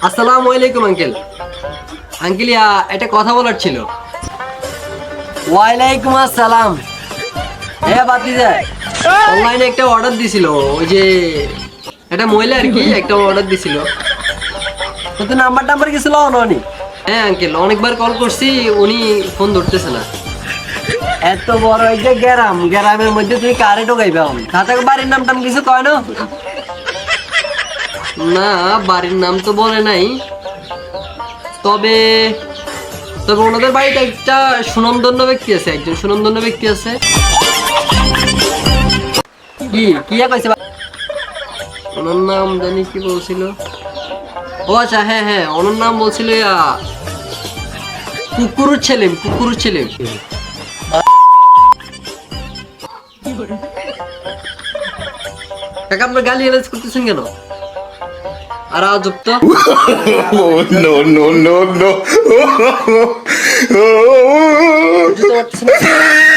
আসসালামু আলাইকুম uncle. Uncle একটা কথা বলার ছিল। ওয়ালাইকুম আসসালাম। হ্যাঁ বাতিজা, অনলাইনে একটা অর্ডার দিছিল, ওই যে একটা মহিলা আর কি একটা অর্ডার দিছিল। তো নাম্বার গেছিল অননি। হ্যাঁ আঙ্কেল, অনেকবার কল করছি, উনি ফোন ধরতেছে না। এত বড় এই যে গ্রামের মধ্যে তুমি কারে ঢোকাইবে? তাতে বাড়ির নাম টাম কিছু কয় না? না, বাড়ির নাম তো বলে নাই, তবে তবে ওনাদের বাড়িতে একটা সুনামধন্য ব্যক্তি আছে, একজন সুনামধন্য ব্যক্তি আছে। কি কি কইছে? ওনার নাম জানি কি বলছিল। ও আচ্ছা, হ্যাঁ হ্যাঁ, ওনার নাম বলছিল কুকুরের ছেলে। কাকা আপনার গালি গালাজ করতেছেন কেন? আর আজব তো। no, no, no, no. বুঝতে পারতেছেন না?